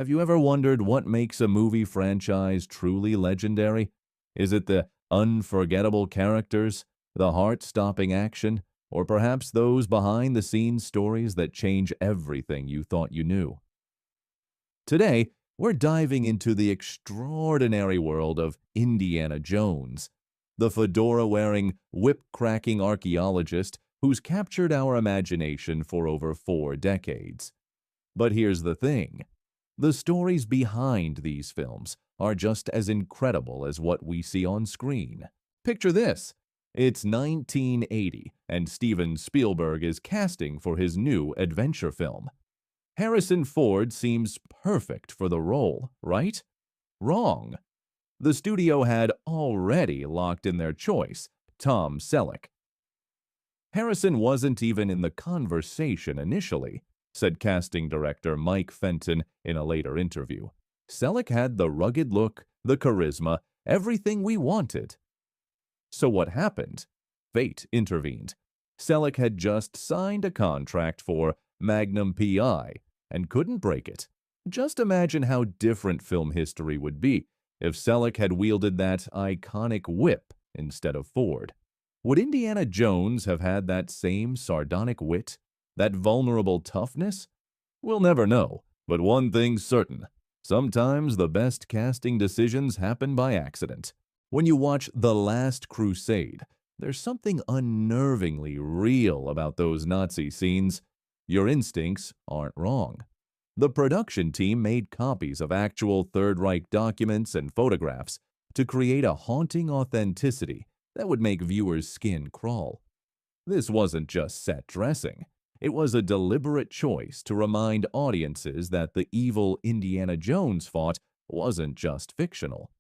Have you ever wondered what makes a movie franchise truly legendary? Is it the unforgettable characters, the heart-stopping action, or perhaps those behind-the-scenes stories that change everything you thought you knew? Today, we're diving into the extraordinary world of Indiana Jones, the fedora-wearing, whip-cracking archaeologist who's captured our imagination for over 4 decades. But here's the thing. The stories behind these films are just as incredible as what we see on screen. Picture this. It's 1980, and Steven Spielberg is casting for his new adventure film. Harrison Ford seems perfect for the role, right? Wrong. The studio had already locked in their choice, Tom Selleck. Harrison wasn't even in the conversation initially, said casting director Mike Fenton in a later interview. Selleck had the rugged look, the charisma, everything we wanted. So what happened? Fate intervened. Selleck had just signed a contract for Magnum P.I. and couldn't break it. Just imagine how different film history would be if Selleck had wielded that iconic whip instead of Ford. Would Indiana Jones have had that same sardonic wit? That vulnerable toughness? We'll never know, but one thing's certain. Sometimes the best casting decisions happen by accident. When you watch The Last Crusade, there's something unnervingly real about those Nazi scenes. Your instincts aren't wrong. The production team made copies of actual Third Reich documents and photographs to create a haunting authenticity that would make viewers' skin crawl. This wasn't just set dressing. It was a deliberate choice to remind audiences that the evil Indiana Jones fought wasn't just fictional.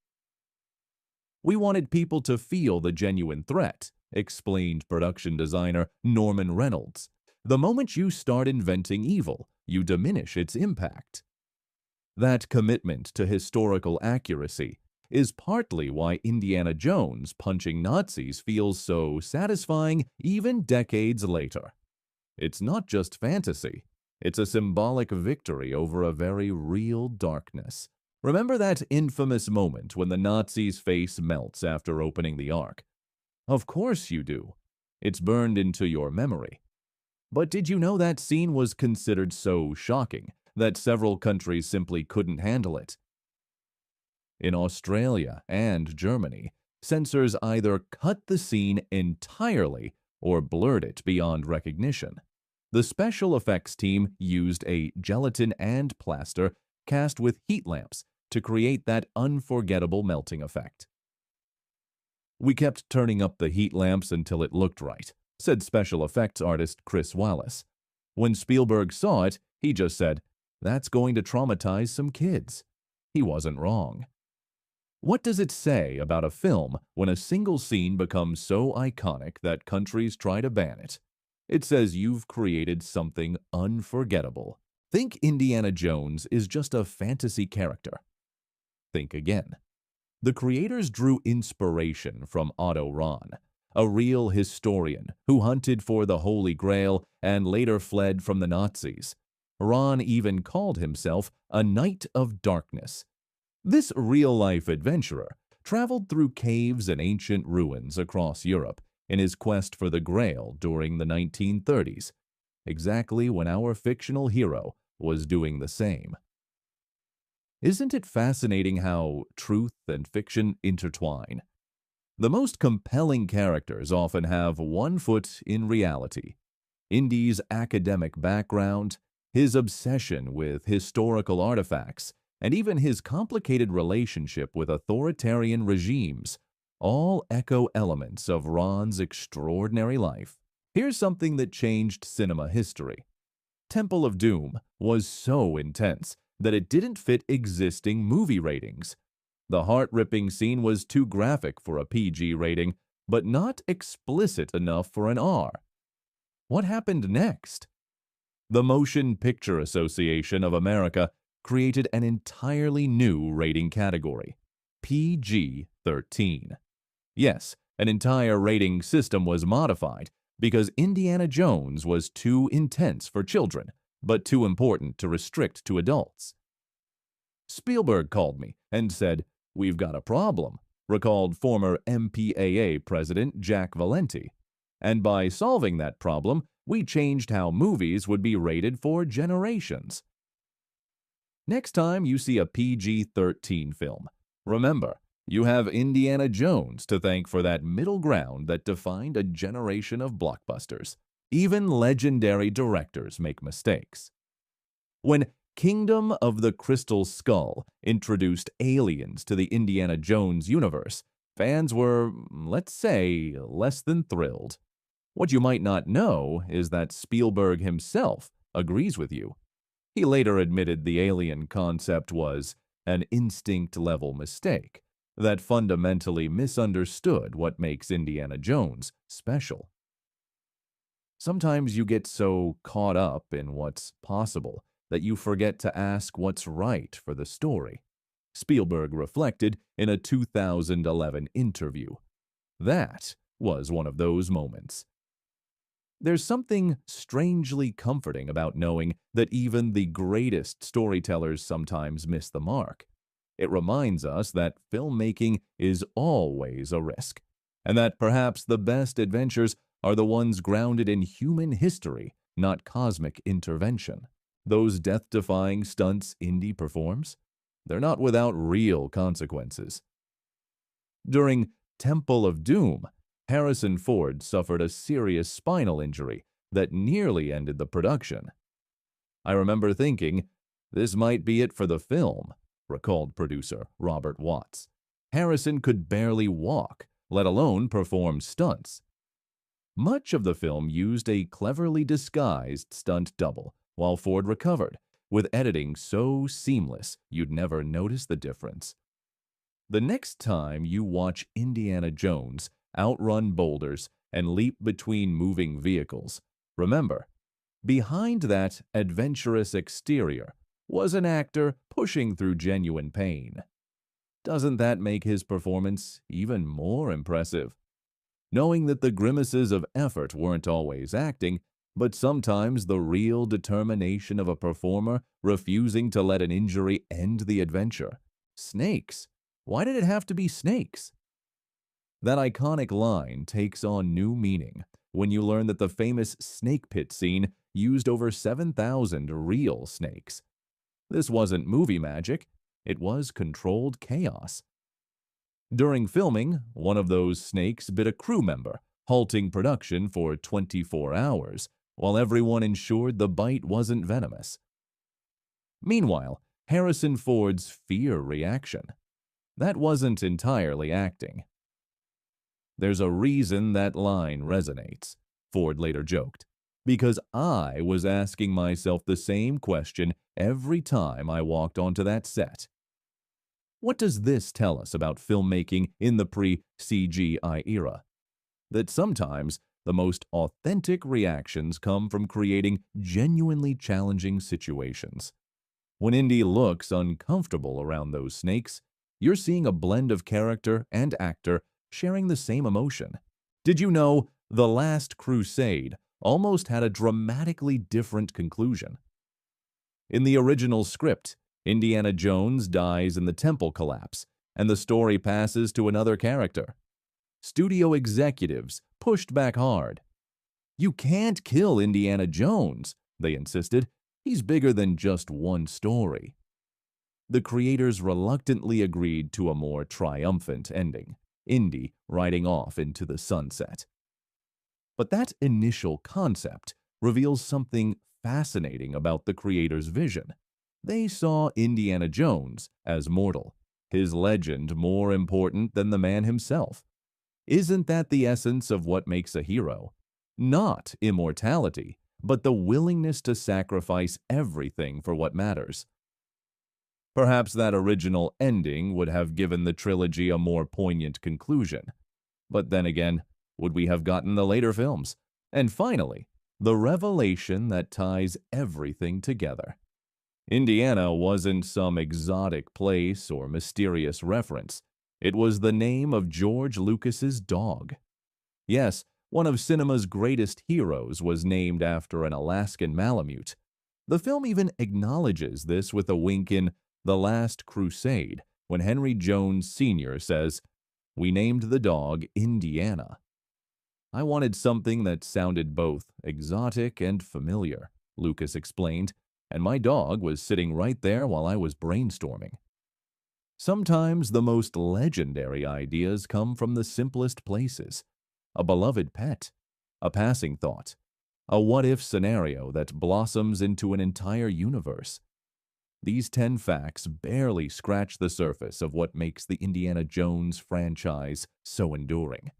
We wanted people to feel the genuine threat, explained production designer Norman Reynolds. The moment you start inventing evil, you diminish its impact. That commitment to historical accuracy is partly why Indiana Jones punching Nazis feels so satisfying even decades later. It's not just fantasy. It's a symbolic victory over a very real darkness. Remember that infamous moment when the Nazi's face melts after opening the Ark? Of course you do. It's burned into your memory. But did you know that scene was considered so shocking that several countries simply couldn't handle it? In Australia and Germany, censors either cut the scene entirely or blurred it beyond recognition. The special effects team used a gelatin and plaster cast with heat lamps to create that unforgettable melting effect. We kept turning up the heat lamps until it looked right, said special effects artist Chris Wallace. When Spielberg saw it, he just said, "That's going to traumatize some kids." He wasn't wrong. What does it say about a film when a single scene becomes so iconic that countries try to ban it? It says you've created something unforgettable. Think Indiana Jones is just a fantasy character. Think again. The creators drew inspiration from Otto Rahn, a real historian who hunted for the Holy Grail and later fled from the Nazis. Rahn even called himself a Knight of Darkness. This real-life adventurer traveled through caves and ancient ruins across Europe in his quest for the Grail during the 1930s, exactly when our fictional hero was doing the same. Isn't it fascinating how truth and fiction intertwine? The most compelling characters often have one foot in reality. Indy's academic background, his obsession with historical artifacts, and even his complicated relationship with authoritarian regimes all echo elements of Ron's extraordinary life. Here's something that changed cinema history. Temple of Doom was so intense that it didn't fit existing movie ratings. The heart-ripping scene was too graphic for a PG rating, but not explicit enough for an R. What happened next? The Motion Picture Association of America created an entirely new rating category, PG-13. Yes, an entire rating system was modified because Indiana Jones was too intense for children, but too important to restrict to adults. Spielberg called me and said, "We've got a problem," recalled former MPAA President Jack Valenti. And by solving that problem, we changed how movies would be rated for generations. Next time you see a PG-13 film, remember, you have Indiana Jones to thank for that middle ground that defined a generation of blockbusters. Even legendary directors make mistakes. When Kingdom of the Crystal Skull introduced aliens to the Indiana Jones universe, fans were, let's say, less than thrilled. What you might not know is that Spielberg himself agrees with you. He later admitted the alien concept was an instinct-level mistake that fundamentally misunderstood what makes Indiana Jones special. Sometimes you get so caught up in what's possible that you forget to ask what's right for the story, Spielberg reflected in a 2011 interview. That was one of those moments. There's something strangely comforting about knowing that even the greatest storytellers sometimes miss the mark. It reminds us that filmmaking is always a risk, and that perhaps the best adventures are the ones grounded in human history, not cosmic intervention. Those death-defying stunts Indy performs, they're not without real consequences. During Temple of Doom, Harrison Ford suffered a serious spinal injury that nearly ended the production. "I remember thinking, this might be it for the film," recalled producer Robert Watts. "Harrison could barely walk, let alone perform stunts." Much of the film used a cleverly disguised stunt double, while Ford recovered, with editing so seamless you'd never notice the difference. The next time you watch Indiana Jones outrun boulders and leap between moving vehicles, remember, behind that adventurous exterior was an actor pushing through genuine pain. Doesn't that make his performance even more impressive? Knowing that the grimaces of effort weren't always acting, but sometimes the real determination of a performer refusing to let an injury end the adventure. Snakes. Why did it have to be snakes? That iconic line takes on new meaning when you learn that the famous snake pit scene used over 7,000 real snakes. This wasn't movie magic, it was controlled chaos. During filming, one of those snakes bit a crew member, halting production for 24 hours, while everyone ensured the bite wasn't venomous. Meanwhile, Harrison Ford's fear reaction. That wasn't entirely acting. "There's a reason that line resonates," Ford later joked, "because I was asking myself the same question every time I walked onto that set." What does this tell us about filmmaking in the pre-CGI era? That sometimes the most authentic reactions come from creating genuinely challenging situations. When Indy looks uncomfortable around those snakes, you're seeing a blend of character and actor sharing the same emotion. Did you know The Last Crusade almost had a dramatically different conclusion? In the original script, Indiana Jones dies in the temple collapse, and the story passes to another character. Studio executives pushed back hard. "You can't kill Indiana Jones," they insisted. "He's bigger than just one story." The creators reluctantly agreed to a more triumphant ending, Indy riding off into the sunset. But that initial concept reveals something fascinating about the creators' vision. They saw Indiana Jones as mortal, his legend more important than the man himself. Isn't that the essence of what makes a hero? Not immortality, but the willingness to sacrifice everything for what matters. Perhaps that original ending would have given the trilogy a more poignant conclusion. But then again, would we have gotten the later films? And finally, the revelation that ties everything together. Indiana wasn't some exotic place or mysterious reference. It was the name of George Lucas's dog. Yes, one of cinema's greatest heroes was named after an Alaskan Malamute. The film even acknowledges this with a wink in The Last Crusade, when Henry Jones Sr. says, "We named the dog Indiana." I wanted something that sounded both exotic and familiar, Lucas explained, and my dog was sitting right there while I was brainstorming. Sometimes the most legendary ideas come from the simplest places. A beloved pet, a passing thought, a what-if scenario that blossoms into an entire universe. These 10 facts barely scratch the surface of what makes the Indiana Jones franchise so enduring.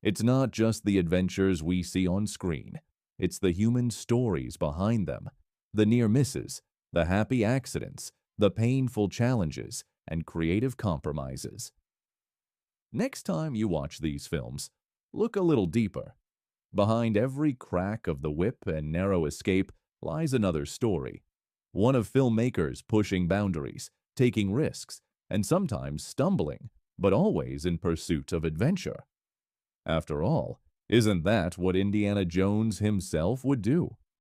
It's not just the adventures we see on screen. It's the human stories behind them, the near misses, the happy accidents, the painful challenges, and creative compromises. Next time you watch these films, look a little deeper. Behind every crack of the whip and narrow escape lies another story. One of filmmakers pushing boundaries, taking risks, and sometimes stumbling, but always in pursuit of adventure. After all, isn't that what Indiana Jones himself would do?